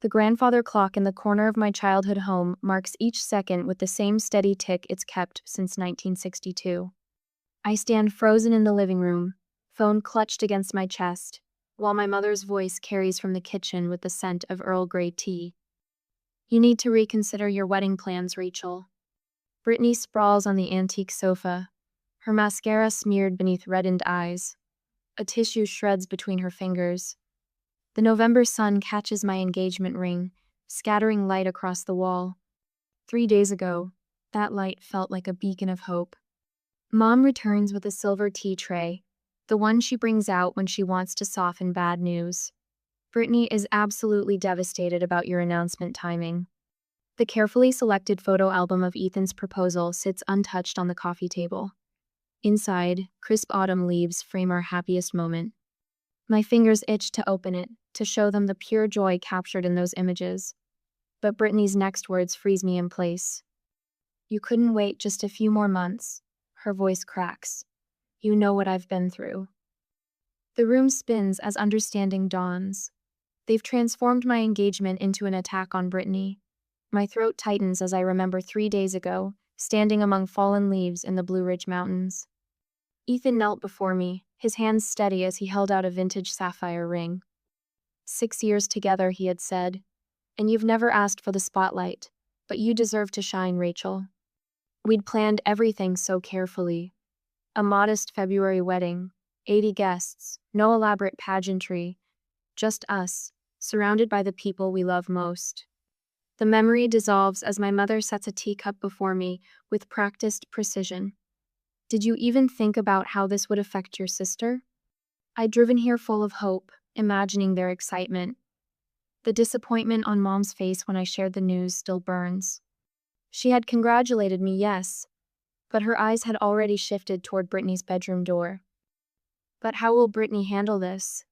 The grandfather clock in the corner of my childhood home marks each second with the same steady tick it's kept since 1962. I stand frozen in the living room, phone clutched against my chest, while my mother's voice carries from the kitchen with the scent of Earl Grey tea. "You need to reconsider your wedding plans, Rachel." Brittany sprawls on the antique sofa, her mascara smeared beneath reddened eyes. A tissue shreds between her fingers. The November sun catches my engagement ring, scattering light across the wall. 3 days ago, that light felt like a beacon of hope. Mom returns with a silver tea tray, the one she brings out when she wants to soften bad news. "Brittany is absolutely devastated about your announcement timing." The carefully selected photo album of Ethan's proposal sits untouched on the coffee table. Inside, crisp autumn leaves frame our happiest moment. My fingers itch to open it, to show them the pure joy captured in those images. But Brittany's next words freeze me in place. "You couldn't wait just a few more months." Her voice cracks. "You know what I've been through." The room spins as understanding dawns. They've transformed my engagement into an attack on Brittany. My throat tightens as I remember 3 days ago, standing among fallen leaves in the Blue Ridge Mountains. Ethan knelt before me, his hands steady as he held out a vintage sapphire ring. 6 years together, he had said. "And you've never asked for the spotlight, but you deserve to shine, Rachel." We'd planned everything so carefully. A modest February wedding, 80 guests, no elaborate pageantry, just us, surrounded by the people we love most. The memory dissolves as my mother sets a teacup before me with practiced precision. "Did you even think about how this would affect your sister?" I'd driven here full of hope, imagining their excitement. The disappointment on Mom's face when I shared the news still burns. She had congratulated me, yes, but her eyes had already shifted toward Brittany's bedroom door. "But how will Brittany handle this?"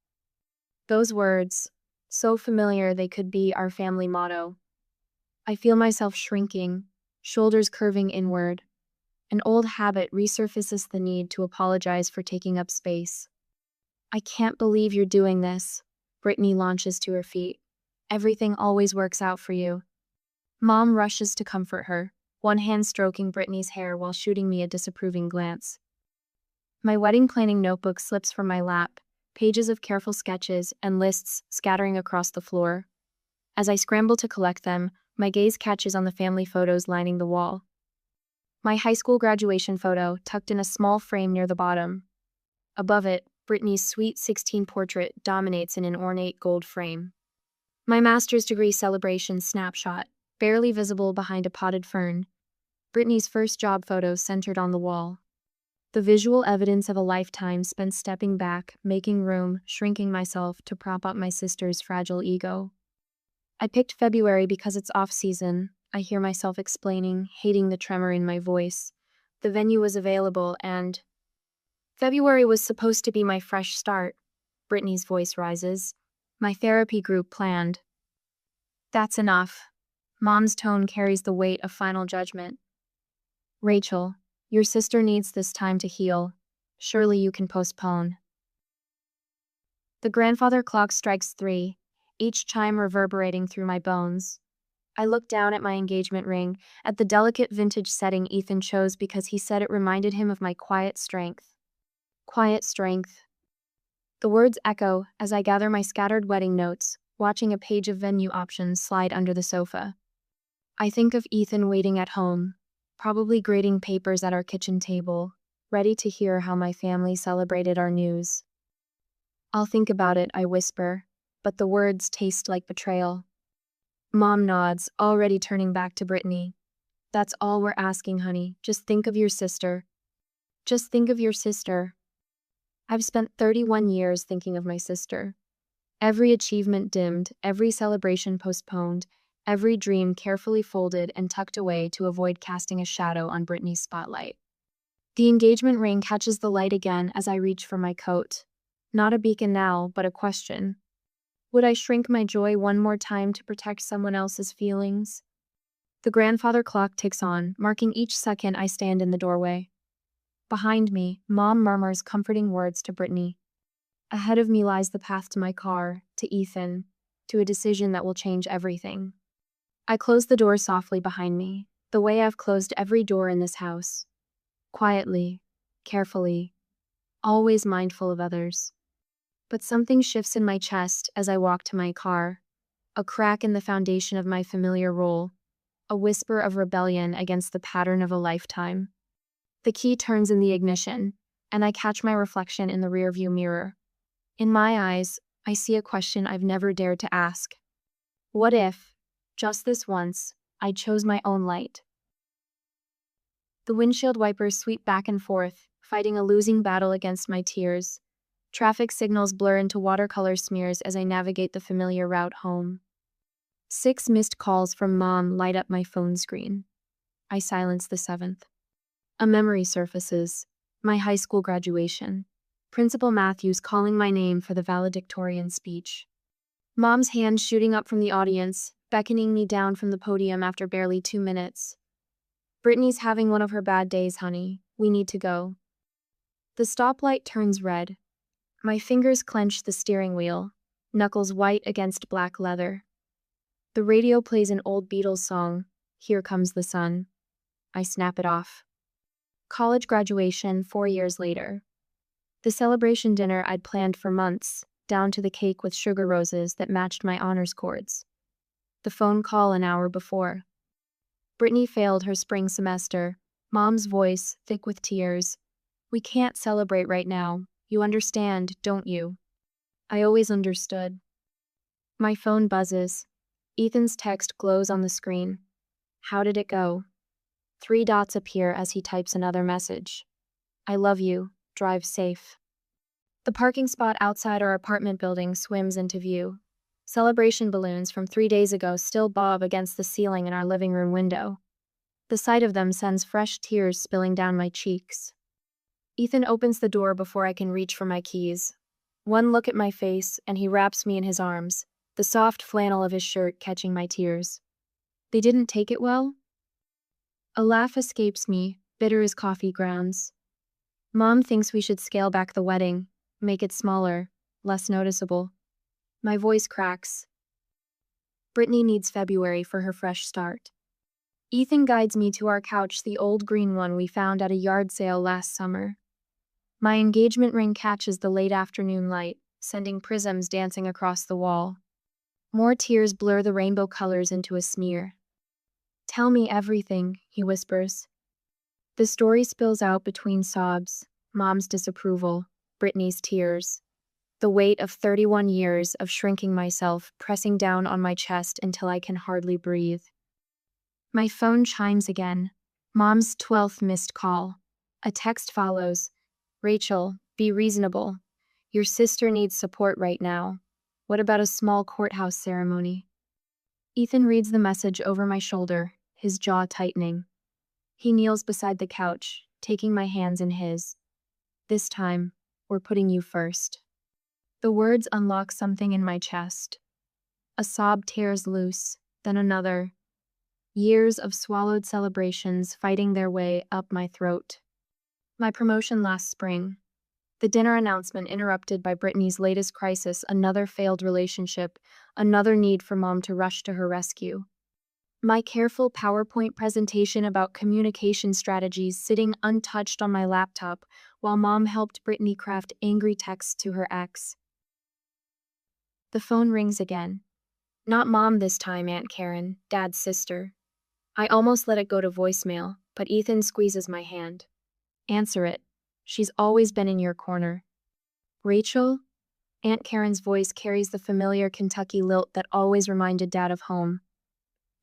Those words, so familiar they could be our family motto. I feel myself shrinking, shoulders curving inward. An old habit resurfaces the need to apologize for taking up space. "I can't believe you're doing this." Brittany launches to her feet. "Everything always works out for you." Mom rushes to comfort her, one hand stroking Brittany's hair while shooting me a disapproving glance. My wedding planning notebook slips from my lap, pages of careful sketches and lists scattering across the floor. As I scramble to collect them, my gaze catches on the family photos lining the wall. My high school graduation photo tucked in a small frame near the bottom. Above it, Brittany's Sweet 16 portrait dominates in an ornate gold frame. My master's degree celebration snapshot, barely visible behind a potted fern. Brittany's first job photos centered on the wall. The visual evidence of a lifetime spent stepping back, making room, shrinking myself to prop up my sister's fragile ego. I picked February because it's off-season, I hear myself explaining, hating the tremor in my voice. The venue was available and... February was supposed to be my fresh start. Brittany's voice rises. My therapy group planned. That's enough. Mom's tone carries the weight of final judgment. "Rachel, your sister needs this time to heal. Surely you can postpone." The grandfather clock strikes 3, each chime reverberating through my bones. I look down at my engagement ring, at the delicate vintage setting Ethan chose because he said it reminded him of my quiet strength. Quiet strength. The words echo as I gather my scattered wedding notes, watching a page of venue options slide under the sofa. I think of Ethan waiting at home, probably grading papers at our kitchen table, ready to hear how my family celebrated our news. "I'll think about it," I whisper, but the words taste like betrayal. Mom nods, already turning back to Brittany. "That's all we're asking, honey. Just think of your sister. Just think of your sister." I've spent 31 years thinking of my sister. Every achievement dimmed, every celebration postponed, every dream carefully folded and tucked away to avoid casting a shadow on Brittany's spotlight. The engagement ring catches the light again as I reach for my coat. Not a beacon now, but a question. Would I shrink my joy one more time to protect someone else's feelings? The grandfather clock ticks on, marking each second I stand in the doorway. Behind me, Mom murmurs comforting words to Brittany. Ahead of me lies the path to my car, to Ethan, to a decision that will change everything. I closed the door softly behind me, the way I've closed every door in this house. Quietly, carefully, always mindful of others. But something shifts in my chest as I walk to my car, a crack in the foundation of my familiar role, a whisper of rebellion against the pattern of a lifetime. The key turns in the ignition, and I catch my reflection in the rearview mirror. In my eyes, I see a question I've never dared to ask. What if, just this once, I chose my own light? The windshield wipers sweep back and forth, fighting a losing battle against my tears. Traffic signals blur into watercolor smears as I navigate the familiar route home. 6 missed calls from Mom light up my phone screen. I silence the 7th. A memory surfaces. My high school graduation. Principal Matthews calling my name for the valedictorian speech. Mom's hand shooting up from the audience, beckoning me down from the podium after barely 2 minutes. Brittany's having one of her bad days, honey. We need to go. The stoplight turns red. My fingers clench the steering wheel, knuckles white against black leather. The radio plays an old Beatles song, Here Comes the Sun. I snap it off. College graduation 4 years later. The celebration dinner I'd planned for months, down to the cake with sugar roses that matched my honors cords. The phone call an hour before. Brittany failed her spring semester. Mom's voice, thick with tears. We can't celebrate right now. You understand, don't you? I always understood. My phone buzzes. Ethan's text glows on the screen. How did it go? 3 dots appear as he types another message. I love you. Drive safe. The parking spot outside our apartment building swims into view. Celebration balloons from 3 days ago still bob against the ceiling in our living room window. The sight of them sends fresh tears spilling down my cheeks. Ethan opens the door before I can reach for my keys. One look at my face, and he wraps me in his arms, the soft flannel of his shirt catching my tears. They didn't take it well? A laugh escapes me, bitter as coffee grounds. Mom thinks we should scale back the wedding, make it smaller, less noticeable. My voice cracks. Brittany needs February for her fresh start. Ethan guides me to our couch, the old green one we found at a yard sale last summer. My engagement ring catches the late afternoon light, sending prisms dancing across the wall. More tears blur the rainbow colors into a smear. Tell me everything, he whispers. The story spills out between sobs, Mom's disapproval, Brittany's tears. The weight of 31 years of shrinking myself pressing down on my chest until I can hardly breathe. My phone chimes again. Mom's 12th missed call. A text follows. Rachel, be reasonable. Your sister needs support right now. What about a small courthouse ceremony? Ethan reads the message over my shoulder, his jaw tightening. He kneels beside the couch, taking my hands in his. This time, we're putting you first. The words unlock something in my chest. A sob tears loose, then another. Years of swallowed celebrations fighting their way up my throat. My promotion last spring. The dinner announcement interrupted by Brittany's latest crisis, another failed relationship, another need for Mom to rush to her rescue. My careful PowerPoint presentation about communication strategies sitting untouched on my laptop while Mom helped Brittany craft angry texts to her ex. The phone rings again. Not Mom this time, Aunt Karen, Dad's sister. I almost let it go to voicemail, but Ethan squeezes my hand. Answer it. She's always been in your corner. Rachel? Aunt Karen's voice carries the familiar Kentucky lilt that always reminded Dad of home.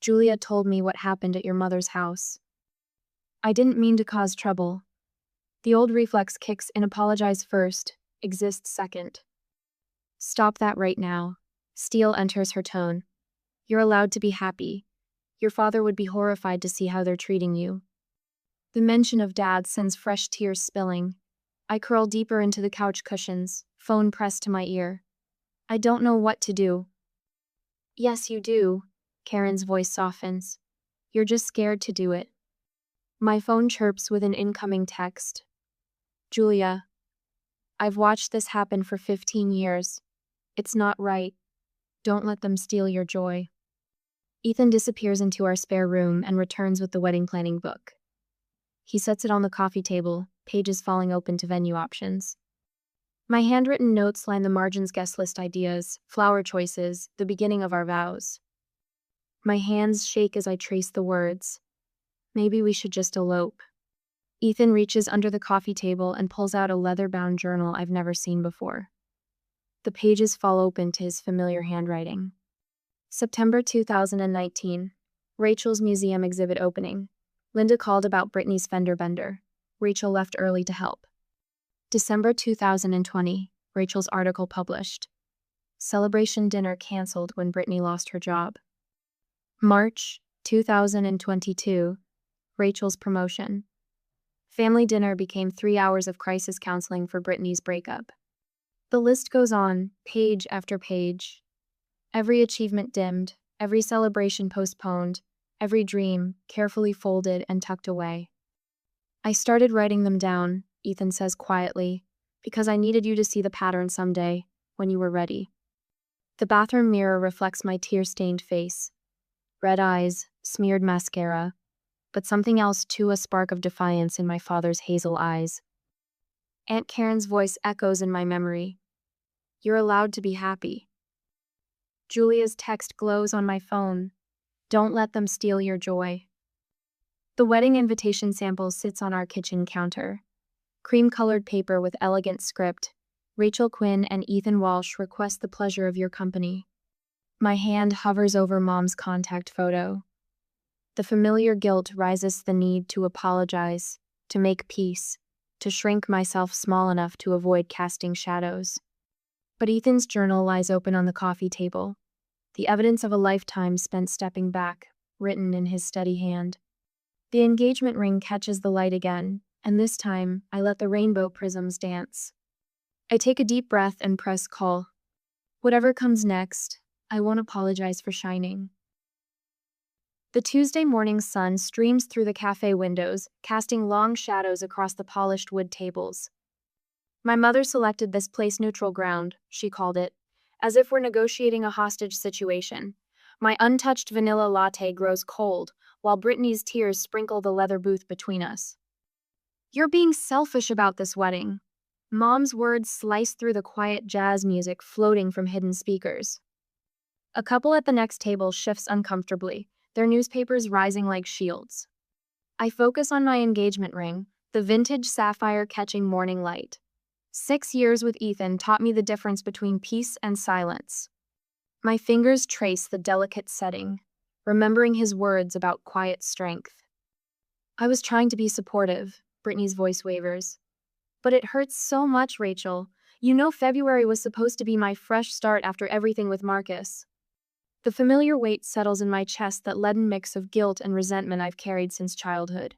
Julia told me what happened at your mother's house. I didn't mean to cause trouble. The old reflex kicks in, apologize first, exist second. Stop that right now. Steel enters her tone. You're allowed to be happy. Your father would be horrified to see how they're treating you. The mention of Dad sends fresh tears spilling. I curl deeper into the couch cushions, phone pressed to my ear. I don't know what to do. Yes, you do. Karen's voice softens. You're just scared to do it. My phone chirps with an incoming text. Julia, I've watched this happen for 15 years. It's not right. Don't let them steal your joy. Ethan disappears into our spare room and returns with the wedding planning book. He sets it on the coffee table, pages falling open to venue options. My handwritten notes line the margins, guest list ideas, flower choices, the beginning of our vows. My hands shake as I trace the words. Maybe we should just elope. Ethan reaches under the coffee table and pulls out a leather-bound journal I've never seen before. The pages fall open to his familiar handwriting. September 2019. Rachel's museum exhibit opening. Linda called about Brittany's fender bender. Rachel left early to help. December 2020. Rachel's article published. Celebration dinner canceled when Brittany lost her job. March 2022. Rachel's promotion. Family dinner became 3 hours of crisis counseling for Brittany's breakup. The list goes on, page after page. Every achievement dimmed, every celebration postponed, every dream carefully folded and tucked away. I started writing them down, Ethan says quietly, because I needed you to see the pattern someday, when you were ready. The bathroom mirror reflects my tear-stained face. Red eyes, smeared mascara, but something else too, a spark of defiance in my father's hazel eyes. Aunt Karen's voice echoes in my memory. You're allowed to be happy. Julia's text glows on my phone. Don't let them steal your joy. The wedding invitation sample sits on our kitchen counter. Cream-colored paper with elegant script. Rachel Quinn and Ethan Walsh request the pleasure of your company. My hand hovers over Mom's contact photo. The familiar guilt rises the need to apologize, to make peace, to shrink myself small enough to avoid casting shadows. But Ethan's journal lies open on the coffee table, the evidence of a lifetime spent stepping back, written in his steady hand. The engagement ring catches the light again, and this time I let the rainbow prisms dance. I take a deep breath and press call. Whatever comes next, I won't apologize for shining. The Tuesday morning sun streams through the cafe windows, casting long shadows across the polished wood tables. My mother selected this place neutral ground, she called it, as if we're negotiating a hostage situation. My untouched vanilla latte grows cold, while Brittany's tears sprinkle the leather booth between us. You're being selfish about this wedding. Mom's words slice through the quiet jazz music floating from hidden speakers. A couple at the next table shifts uncomfortably, their newspapers rising like shields. I focus on my engagement ring, the vintage sapphire catching morning light. 6 years with Ethan taught me the difference between peace and silence. My fingers trace the delicate setting, remembering his words about quiet strength. I was trying to be supportive, Brittany's voice wavers. But it hurts so much, Rachel. You know February was supposed to be my fresh start after everything with Marcus. The familiar weight settles in my chest, that leaden mix of guilt and resentment I've carried since childhood.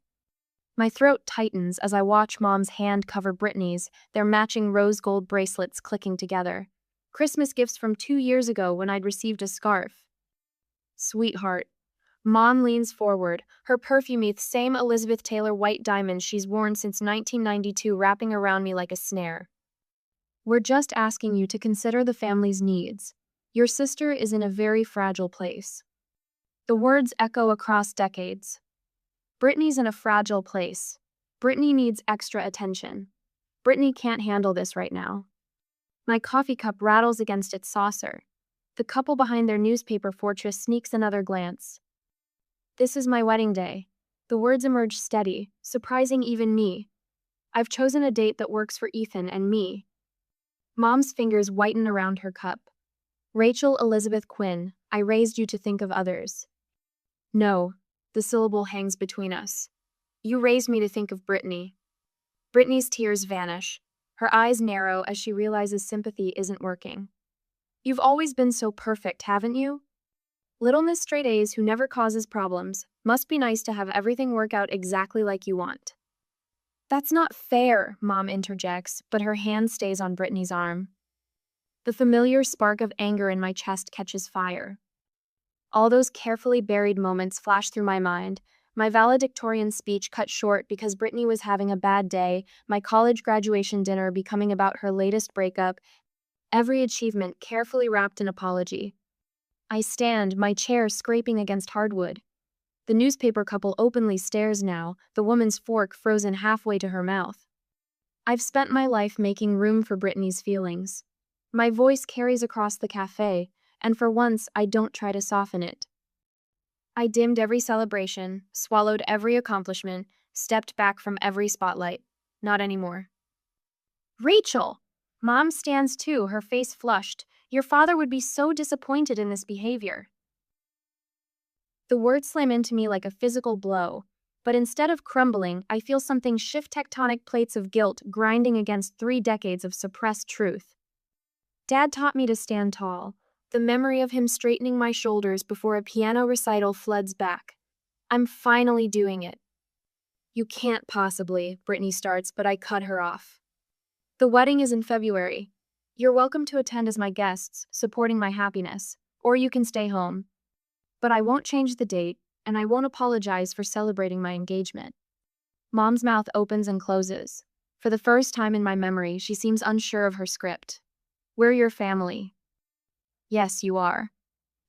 My throat tightens as I watch Mom's hand cover Brittany's, their matching rose gold bracelets clicking together. Christmas gifts from 2 years ago when I'd received a scarf. Sweetheart. Mom leans forward, her perfume same Elizabeth Taylor white diamond she's worn since 1992 wrapping around me like a snare. We're just asking you to consider the family's needs. Your sister is in a very fragile place. The words echo across decades. Brittany's in a fragile place. Brittany needs extra attention. Brittany can't handle this right now. My coffee cup rattles against its saucer. The couple behind their newspaper fortress sneaks another glance. This is my wedding day. The words emerge steady, surprising even me. I've chosen a date that works for Ethan and me. Mom's fingers whiten around her cup. Rachel Elizabeth Quinn, I raised you to think of others. No, the syllable hangs between us. You raised me to think of Brittany. Brittany's tears vanish. Her eyes narrow as she realizes sympathy isn't working. You've always been so perfect, haven't you? Little Miss Straight A's who never causes problems. Must be nice to have everything work out exactly like you want. That's not fair, Mom interjects, but her hand stays on Brittany's arm. The familiar spark of anger in my chest catches fire. All those carefully buried moments flash through my mind. My valedictorian speech cut short because Brittany was having a bad day, my college graduation dinner becoming about her latest breakup, every achievement carefully wrapped in apology. I stand, my chair scraping against hardwood. The newspaper couple openly stares now, the woman's fork frozen halfway to her mouth. I've spent my life making room for Brittany's feelings. My voice carries across the cafe, and for once I don't try to soften it. I dimmed every celebration, swallowed every accomplishment, stepped back from every spotlight. Not anymore. Rachel! Mom stands too, her face flushed. Your father would be so disappointed in this behavior. The words slam into me like a physical blow, but instead of crumbling, I feel something shift tectonic plates of guilt grinding against 3 decades of suppressed truth. Dad taught me to stand tall. The memory of him straightening my shoulders before a piano recital floods back. I'm finally doing it. You can't possibly, Brittany starts, but I cut her off. The wedding is in February. You're welcome to attend as my guests, supporting my happiness, or you can stay home. But I won't change the date, and I won't apologize for celebrating my engagement. Mom's mouth opens and closes. For the first time in my memory, she seems unsure of her script. We're your family. Yes, you are.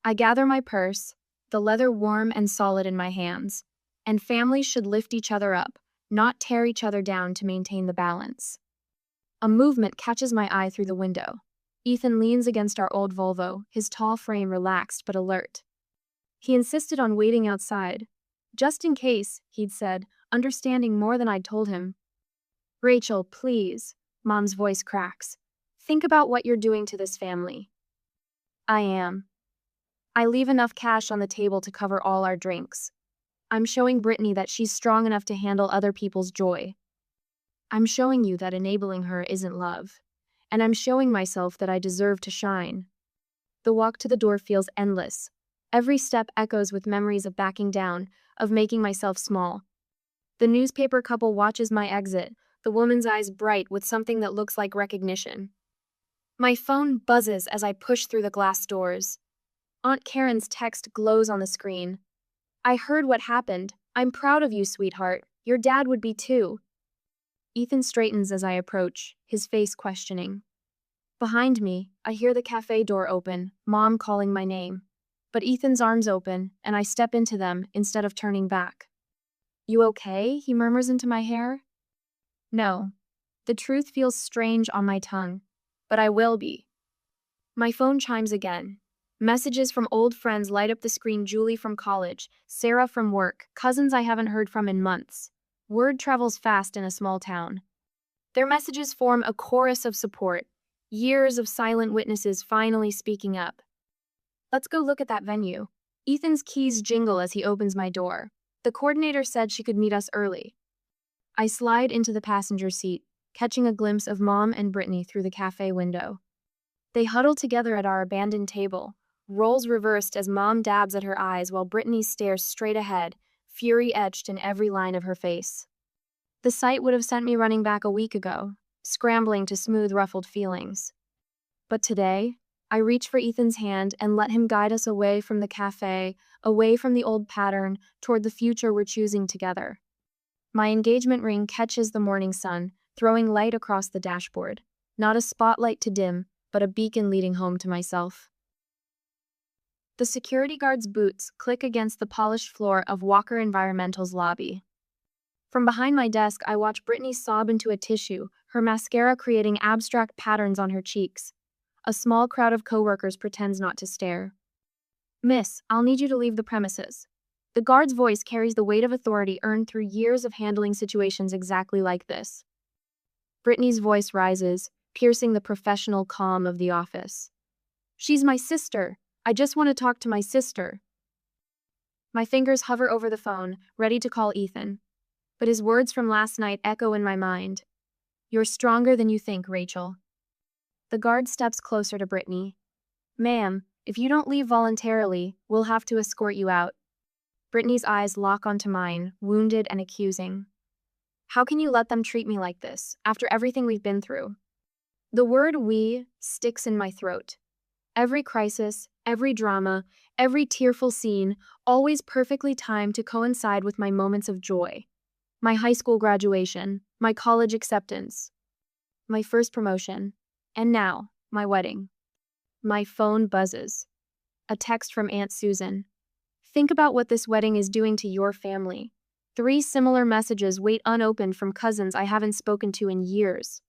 I gather my purse, the leather warm and solid in my hands, and families should lift each other up, not tear each other down to maintain the balance. A movement catches my eye through the window. Ethan leans against our old Volvo, his tall frame relaxed but alert. He insisted on waiting outside. Just in case, he'd said, understanding more than I'd told him. Rachel, please, Mom's voice cracks. Think about what you're doing to this family. I am. I leave enough cash on the table to cover all our drinks. I'm showing Brittany that she's strong enough to handle other people's joy. I'm showing you that enabling her isn't love. And I'm showing myself that I deserve to shine. The walk to the door feels endless. Every step echoes with memories of backing down, of making myself small. The newspaper couple watches my exit, the woman's eyes bright with something that looks like recognition. My phone buzzes as I push through the glass doors. Aunt Karen's text glows on the screen. I heard what happened. I'm proud of you, sweetheart. Your dad would be too. Ethan straightens as I approach, his face questioning. Behind me, I hear the cafe door open, Mom calling my name. But Ethan's arms open, and I step into them instead of turning back. You okay? He murmurs into my hair. No. The truth feels strange on my tongue. But I will be. My phone chimes again. Messages from old friends light up the screen. Julie from college, Sarah from work, cousins I haven't heard from in months. Word travels fast in a small town. Their messages form a chorus of support. Years of silent witnesses finally speaking up. Let's go look at that venue. Ethan's keys jingle as he opens my door. The coordinator said she could meet us early. I slide into the passenger seat, catching a glimpse of Mom and Brittany through the cafe window. They huddle together at our abandoned table, roles reversed as Mom dabs at her eyes while Brittany stares straight ahead, fury etched in every line of her face. The sight would have sent me running back a week ago, scrambling to smooth ruffled feelings. But today, I reach for Ethan's hand and let him guide us away from the cafe, away from the old pattern, toward the future we're choosing together. My engagement ring catches the morning sun, throwing light across the dashboard. Not a spotlight to dim, but a beacon leading home to myself. The security guard's boots click against the polished floor of Walker Environmental's lobby. From behind my desk, I watch Brittany sob into a tissue, her mascara creating abstract patterns on her cheeks. A small crowd of coworkers pretends not to stare. Miss, I'll need you to leave the premises. The guard's voice carries the weight of authority earned through years of handling situations exactly like this. Brittany's voice rises, piercing the professional calm of the office. She's my sister. I just want to talk to my sister. My fingers hover over the phone, ready to call Ethan. But his words from last night echo in my mind. You're stronger than you think, Rachel. The guard steps closer to Brittany. Ma'am, if you don't leave voluntarily, we'll have to escort you out. Brittany's eyes lock onto mine, wounded and accusing. How can you let them treat me like this, after everything we've been through? The word we sticks in my throat. Every crisis, every drama, every tearful scene, always perfectly timed to coincide with my moments of joy. My high school graduation, my college acceptance, my first promotion, and now, my wedding. My phone buzzes. A text from Aunt Susan. Think about what this wedding is doing to your family. 3 similar messages wait unopened from cousins I haven't spoken to in years.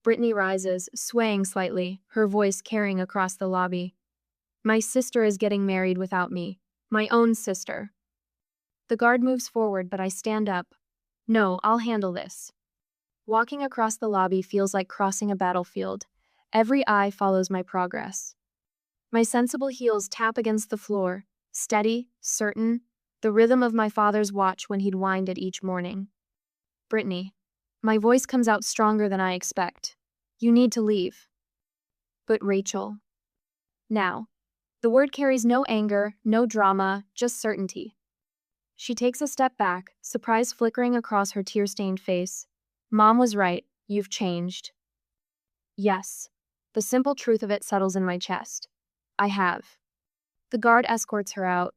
Brittany rises, swaying slightly, her voice carrying across the lobby. My sister is getting married without me. My own sister. The guard moves forward, but I stand up. No, I'll handle this. Walking across the lobby feels like crossing a battlefield. Every eye follows my progress. My sensible heels tap against the floor, steady, certain, the rhythm of my father's watch when he'd wind it each morning. Brittany. My voice comes out stronger than I expect. You need to leave. But Rachel. Now. The word carries no anger, no drama, just certainty. She takes a step back, surprise flickering across her tear-stained face. Mom was right, you've changed. Yes. The simple truth of it settles in my chest. I have. The guard escorts her out.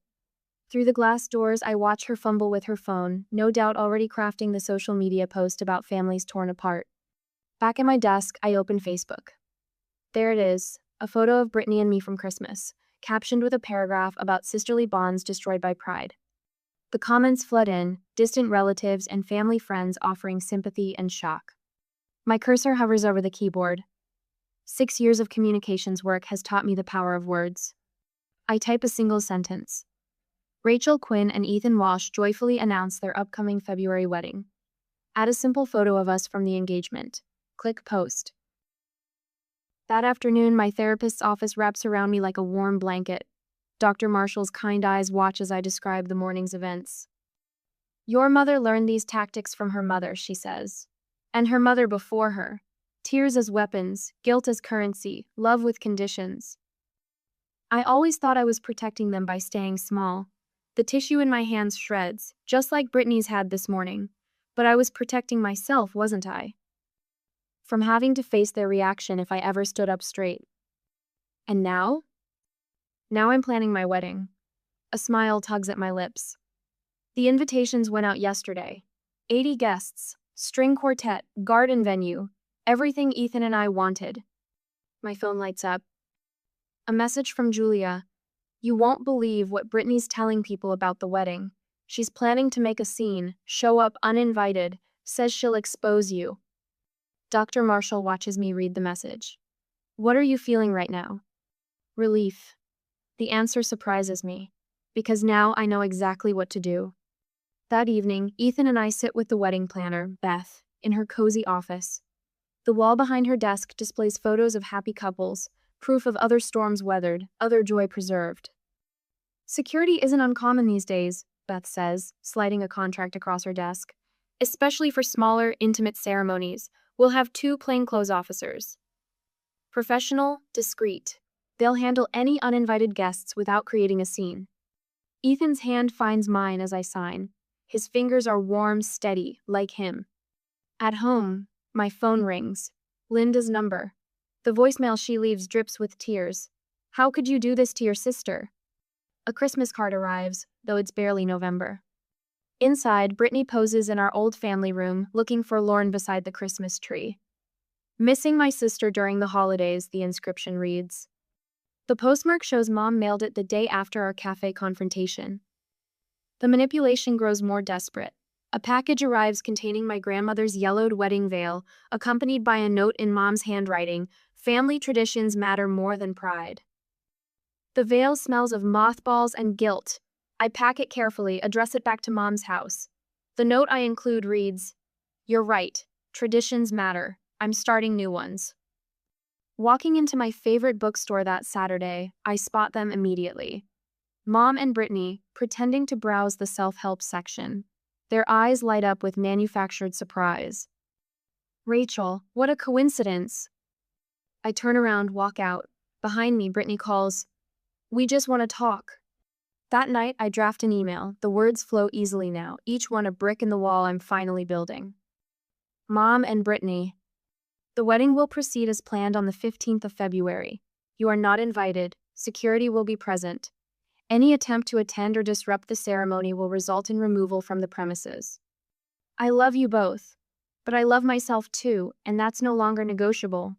Through the glass doors, I watch her fumble with her phone, no doubt already crafting the social media post about families torn apart. Back at my desk, I open Facebook. There it is, a photo of Brittany and me from Christmas, captioned with a paragraph about sisterly bonds destroyed by pride. The comments flood in, distant relatives and family friends offering sympathy and shock. My cursor hovers over the keyboard. 6 years of communications work has taught me the power of words. I type a single sentence. Rachel Quinn and Ethan Walsh joyfully announce their upcoming February wedding. Add a simple photo of us from the engagement. Click post. That afternoon, my therapist's office wraps around me like a warm blanket. Dr. Marshall's kind eyes watch as I describe the morning's events. Your mother learned these tactics from her mother, she says. And her mother before her. Tears as weapons, guilt as currency, love with conditions. I always thought I was protecting them by staying small. The tissue in my hands shreds, just like Brittany's had this morning. But I was protecting myself, wasn't I? From having to face their reaction if I ever stood up straight. And now? Now I'm planning my wedding. A smile tugs at my lips. The invitations went out yesterday. 80 guests, string quartet, garden venue, everything Ethan and I wanted. My phone lights up. A message from Julia. You won't believe what Brittany's telling people about the wedding. She's planning to make a scene, show up uninvited, says she'll expose you. Dr. Marshall watches me read the message. What are you feeling right now? Relief. The answer surprises me, because now I know exactly what to do. That evening, Ethan and I sit with the wedding planner, Beth, in her cozy office. The wall behind her desk displays photos of happy couples, proof of other storms weathered, other joy preserved. Security isn't uncommon these days, Beth says, sliding a contract across her desk. Especially for smaller, intimate ceremonies, we'll have 2 plainclothes officers. Professional, discreet. They'll handle any uninvited guests without creating a scene. Ethan's hand finds mine as I sign. His fingers are warm, steady, like him. At home, my phone rings. Linda's number. The voicemail she leaves drips with tears. How could you do this to your sister? A Christmas card arrives, though it's barely November. Inside, Brittany poses in our old family room, looking forlorn beside the Christmas tree. Missing my sister during the holidays, the inscription reads. The postmark shows Mom mailed it the day after our cafe confrontation. The manipulation grows more desperate. A package arrives containing my grandmother's yellowed wedding veil, accompanied by a note in Mom's handwriting, family traditions matter more than pride. The veil smells of mothballs and guilt. I pack it carefully, address it back to Mom's house. The note I include reads, You're right. Traditions matter. I'm starting new ones. Walking into my favorite bookstore that Saturday, I spot them immediately. Mom and Brittany, pretending to browse the self-help section. Their eyes light up with manufactured surprise. Rachel, what a coincidence. I turn around, walk out. Behind me, Brittany calls, We just want to talk. That night, I draft an email. The words flow easily now, each one a brick in the wall I'm finally building. Mom and Brittany. The wedding will proceed as planned on the 15th of February. You are not invited. Security will be present. Any attempt to attend or disrupt the ceremony will result in removal from the premises. I love you both, but I love myself too, and that's no longer negotiable.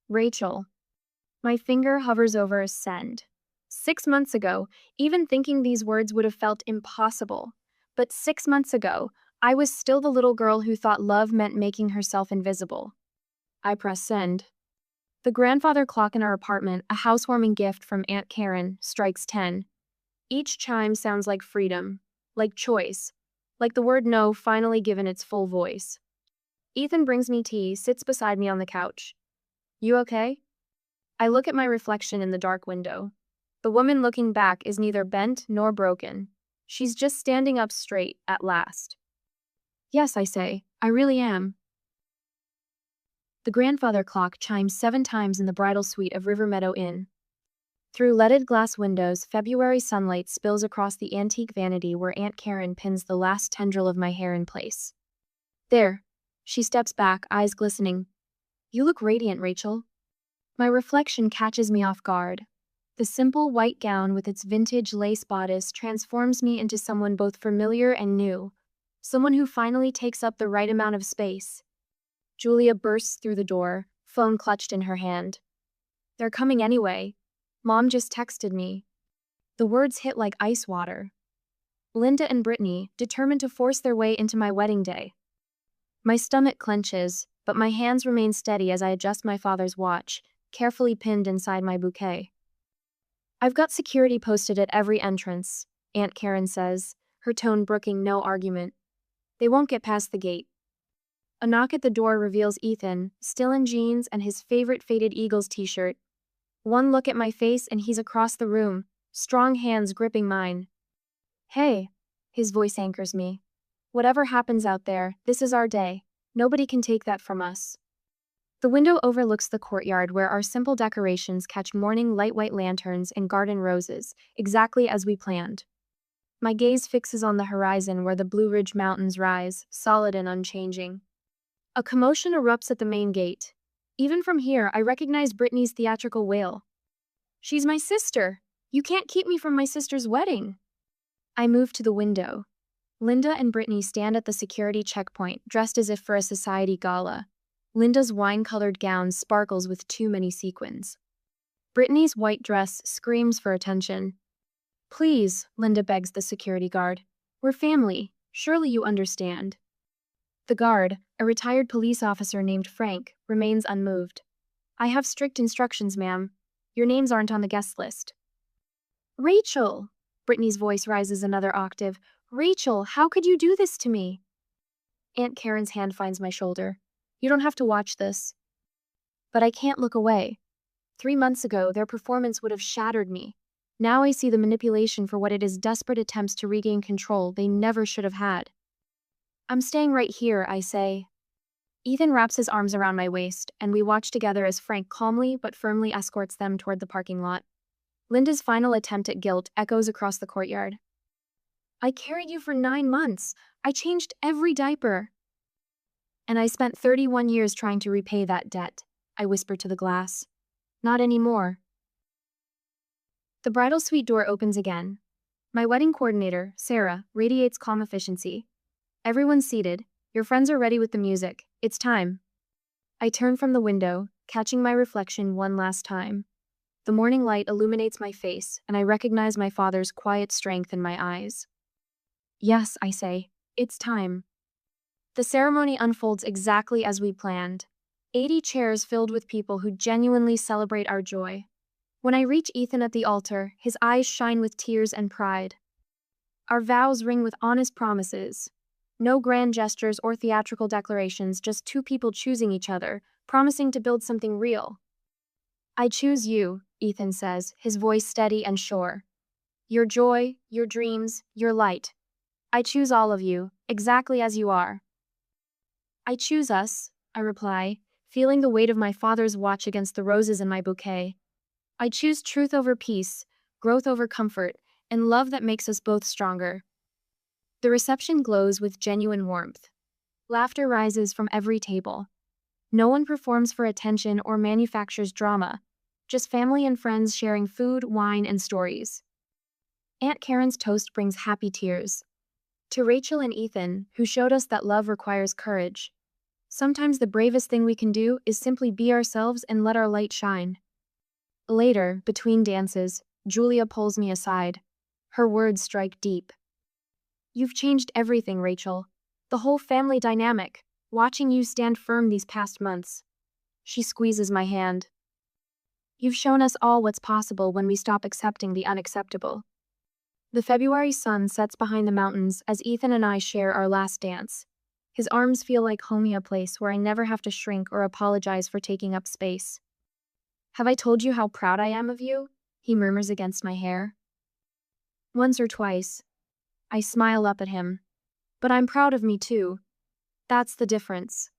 Rachel. My finger hovers over send. 6 months ago, even thinking these words would have felt impossible. But 6 months ago, I was still the little girl who thought love meant making herself invisible. I press send. The grandfather clock in our apartment, a housewarming gift from Aunt Karen, strikes 10. Each chime sounds like freedom, like choice, like the word no finally given its full voice. Ethan brings me tea, sits beside me on the couch. You okay? I look at my reflection in the dark window. The woman looking back is neither bent nor broken. She's just standing up straight, at last. Yes, I say, I really am. The grandfather clock chimes 7 times in the bridal suite of River Meadow Inn. Through leaded glass windows, February sunlight spills across the antique vanity where Aunt Karen pins the last tendril of my hair in place. There. She steps back, eyes glistening. You look radiant, Rachel. My reflection catches me off guard. The simple white gown with its vintage lace bodice transforms me into someone both familiar and new. Someone who finally takes up the right amount of space. Julia bursts through the door, phone clutched in her hand. They're coming anyway. Mom just texted me. The words hit like ice water. Linda and Brittany, determined to force their way into my wedding day. My stomach clenches, but my hands remain steady as I adjust my father's watch, carefully pinned inside my bouquet. I've got security posted at every entrance, Aunt Karen says, her tone brooking no argument. They won't get past the gate. A knock at the door reveals Ethan, still in jeans and his favorite faded Eagles t-shirt. One look at my face and he's across the room, strong hands gripping mine. Hey, his voice anchors me. Whatever happens out there, this is our day. Nobody can take that from us. The window overlooks the courtyard where our simple decorations catch morning light white lanterns and garden roses, exactly as we planned. My gaze fixes on the horizon where the Blue Ridge Mountains rise, solid and unchanging. A commotion erupts at the main gate. Even from here, I recognize Brittany's theatrical wail. She's my sister. You can't keep me from my sister's wedding. I move to the window. Linda and Brittany stand at the security checkpoint, dressed as if for a society gala. Linda's wine-colored gown sparkles with too many sequins. Brittany's white dress screams for attention. Please, Linda begs the security guard. We're family. Surely you understand. The guard, a retired police officer named Frank, remains unmoved. I have strict instructions, ma'am. Your names aren't on the guest list. Rachel! Brittany's voice rises another octave. Rachel, how could you do this to me? Aunt Karen's hand finds my shoulder. You don't have to watch this. But I can't look away. 3 months ago, their performance would have shattered me. Now I see the manipulation for what it is, desperate attempts to regain control they never should have had. I'm staying right here, I say. Ethan wraps his arms around my waist, and we watch together as Frank calmly but firmly escorts them toward the parking lot. Linda's final attempt at guilt echoes across the courtyard. I carried you for 9 months. I changed every diaper. And I spent 31 years trying to repay that debt, I whisper to the glass. Not anymore. The bridal suite door opens again. My wedding coordinator, Sarah, radiates calm efficiency. Everyone's seated. Your friends are ready with the music. It's time. I turn from the window, catching my reflection one last time. The morning light illuminates my face, and I recognize my father's quiet strength in my eyes. Yes, I say. It's time. The ceremony unfolds exactly as we planned. 80 chairs filled with people who genuinely celebrate our joy. When I reach Ethan at the altar, his eyes shine with tears and pride. Our vows ring with honest promises. No grand gestures or theatrical declarations, just 2 people choosing each other, promising to build something real. I choose you, Ethan says, his voice steady and sure. Your joy, your dreams, your light. I choose all of you, exactly as you are. I choose us, I reply, feeling the weight of my father's watch against the roses in my bouquet. I choose truth over peace, growth over comfort, and love that makes us both stronger. The reception glows with genuine warmth. Laughter rises from every table. No one performs for attention or manufactures drama, just family and friends sharing food, wine, and stories. Aunt Karen's toast brings happy tears. To Rachel and Ethan, who showed us that love requires courage. Sometimes the bravest thing we can do is simply be ourselves and let our light shine. Later, between dances, Julia pulls me aside. Her words strike deep. You've changed everything, Rachel. The whole family dynamic. Watching you stand firm these past months. She squeezes my hand. You've shown us all what's possible when we stop accepting the unacceptable. The February sun sets behind the mountains as Ethan and I share our last dance. His arms feel like home, a place where I never have to shrink or apologize for taking up space. Have I told you how proud I am of you? He murmurs against my hair. Once or twice. I smile up at him. But I'm proud of me too. That's the difference.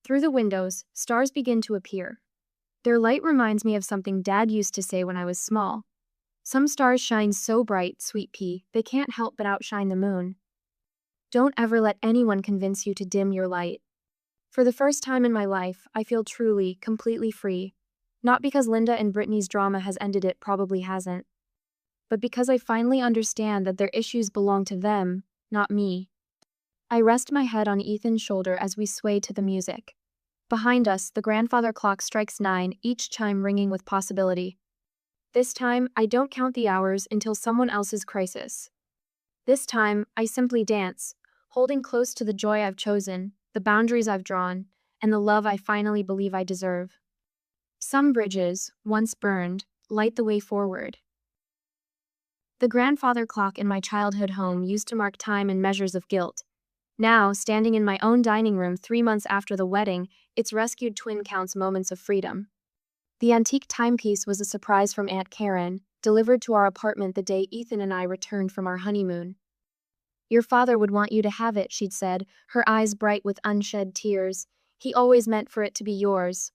Through the windows, stars begin to appear. Their light reminds me of something Dad used to say when I was small. Some stars shine so bright, sweet pea, they can't help but outshine the moon. Don't ever let anyone convince you to dim your light. For the first time in my life, I feel truly, completely free. Not because Linda and Brittany's drama has ended, it probably hasn't. But because I finally understand that their issues belong to them, not me. I rest my head on Ethan's shoulder as we sway to the music. Behind us, the grandfather clock strikes 9, each chime ringing with possibility. This time, I don't count the hours until someone else's crisis. This time, I simply dance, holding close to the joy I've chosen, the boundaries I've drawn, and the love I finally believe I deserve. Some bridges, once burned, light the way forward. The grandfather clock in my childhood home used to mark time in measures of guilt. Now, standing in my own dining room 3 months after the wedding, its rescued twin counts moments of freedom. The antique timepiece was a surprise from Aunt Karen, delivered to our apartment the day Ethan and I returned from our honeymoon. Your father would want you to have it, she'd said, her eyes bright with unshed tears. He always meant for it to be yours.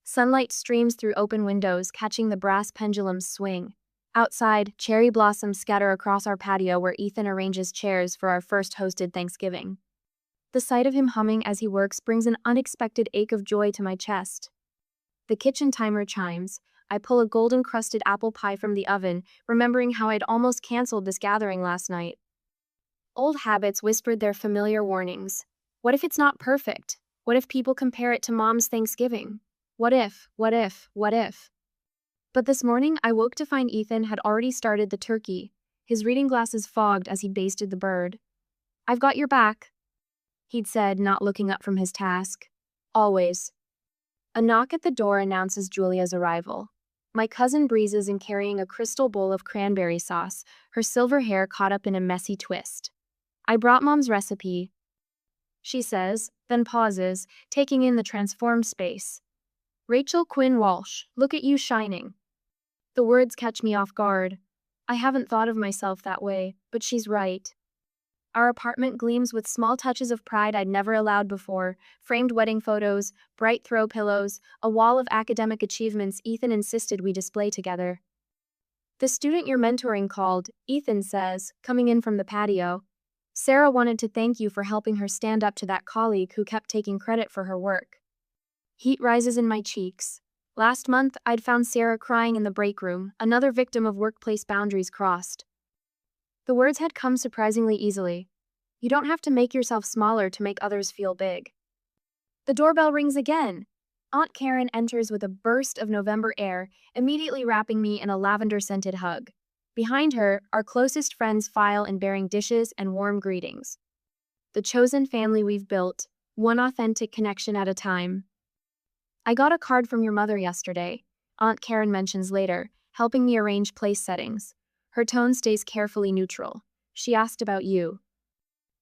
Sunlight streams through open windows, catching the brass pendulum's swing. Outside, cherry blossoms scatter across our patio where Ethan arranges chairs for our first hosted Thanksgiving. The sight of him humming as he works brings an unexpected ache of joy to my chest. The kitchen timer chimes. I pull a golden-crusted apple pie from the oven, remembering how I'd almost canceled this gathering last night. Old habits whispered their familiar warnings. What if it's not perfect? What if people compare it to Mom's Thanksgiving? What if? But this morning, I woke to find Ethan had already started the turkey. His reading glasses fogged as he basted the bird. I've got your back, he'd said, not looking up from his task. Always. A knock at the door announces Julia's arrival. My cousin breezes in carrying a crystal bowl of cranberry sauce, her silver hair caught up in a messy twist. I brought Mom's recipe, she says, then pauses, taking in the transformed space. Rachel Quinn Walsh, look at you shining. The words catch me off guard. I haven't thought of myself that way, but she's right. Our apartment gleams with small touches of pride I'd never allowed before, framed wedding photos, bright throw pillows, a wall of academic achievements Ethan insisted we display together. The student you're mentoring called, Ethan says, coming in from the patio. Sarah wanted to thank you for helping her stand up to that colleague who kept taking credit for her work. Heat rises in my cheeks. Last month, I'd found Sarah crying in the break room, another victim of workplace boundaries crossed. The words had come surprisingly easily. You don't have to make yourself smaller to make others feel big. The doorbell rings again. Aunt Karen enters with a burst of November air, immediately wrapping me in a lavender-scented hug. Behind her, our closest friends file in bearing dishes and warm greetings. The chosen family we've built, one authentic connection at a time. I got a card from your mother yesterday, Aunt Karen mentions later, helping me arrange place settings. Her tone stays carefully neutral. She asked about you.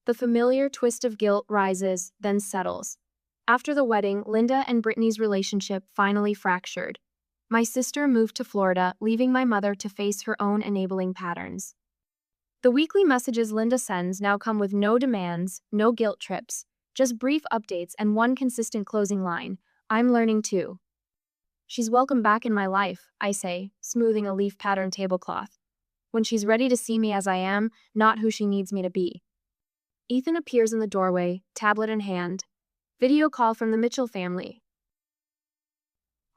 The familiar twist of guilt rises, then settles. After the wedding, Linda and Brittany's relationship finally fractured. My sister moved to Florida, leaving my mother to face her own enabling patterns. The weekly messages Linda sends now come with no demands, no guilt trips, just brief updates and one consistent closing line. I'm learning too. She's welcome back in my life, I say, smoothing a leaf-patterned tablecloth. When she's ready to see me as I am, not who she needs me to be. Ethan appears in the doorway, tablet in hand. Video call from the Mitchell family.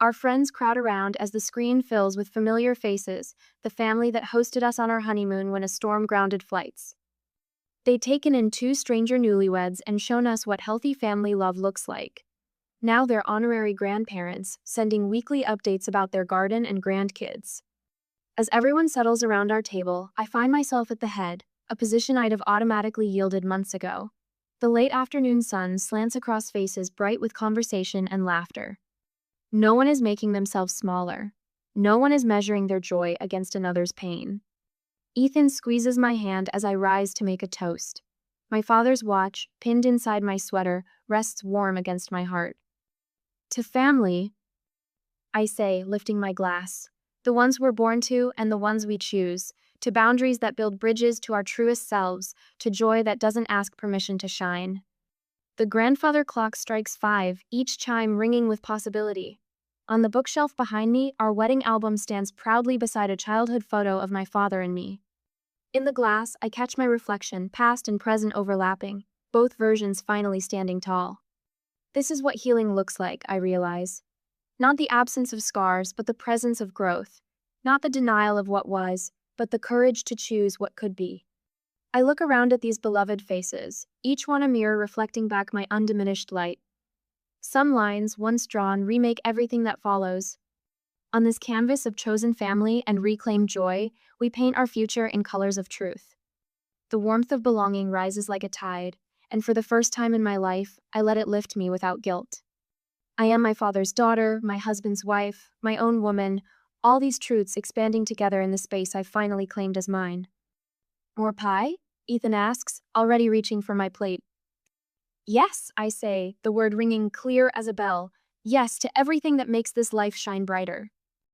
Our friends crowd around as the screen fills with familiar faces, the family that hosted us on our honeymoon when a storm grounded flights. They'd taken in 2 stranger newlyweds and shown us what healthy family love looks like. Now they're honorary grandparents, sending weekly updates about their garden and grandkids. As everyone settles around our table, I find myself at the head, a position I'd have automatically yielded months ago. The late afternoon sun slants across faces bright with conversation and laughter. No one is making themselves smaller. No one is measuring their joy against another's pain. Ethan squeezes my hand as I rise to make a toast. My father's watch, pinned inside my sweater, rests warm against my heart. To family, I say, lifting my glass. The ones we're born to and the ones we choose. To boundaries that build bridges to our truest selves. To joy that doesn't ask permission to shine. The grandfather clock strikes 5, each chime ringing with possibility. On the bookshelf behind me, our wedding album stands proudly beside a childhood photo of my father and me. In the glass, I catch my reflection, past and present overlapping, both versions finally standing tall. This is what healing looks like, I realize. Not the absence of scars, but the presence of growth. Not the denial of what was, but the courage to choose what could be. I look around at these beloved faces, each one a mirror reflecting back my undiminished light. Some lines, once drawn, remake everything that follows. On this canvas of chosen family and reclaimed joy, we paint our future in colors of truth. The warmth of belonging rises like a tide, and for the first time in my life, I let it lift me without guilt. I am my father's daughter, my husband's wife, my own woman, all these truths expanding together in the space I've finally claimed as mine. More pie? Ethan asks, already reaching for my plate. Yes, I say, the word ringing clear as a bell. Yes to everything that makes this life shine brighter.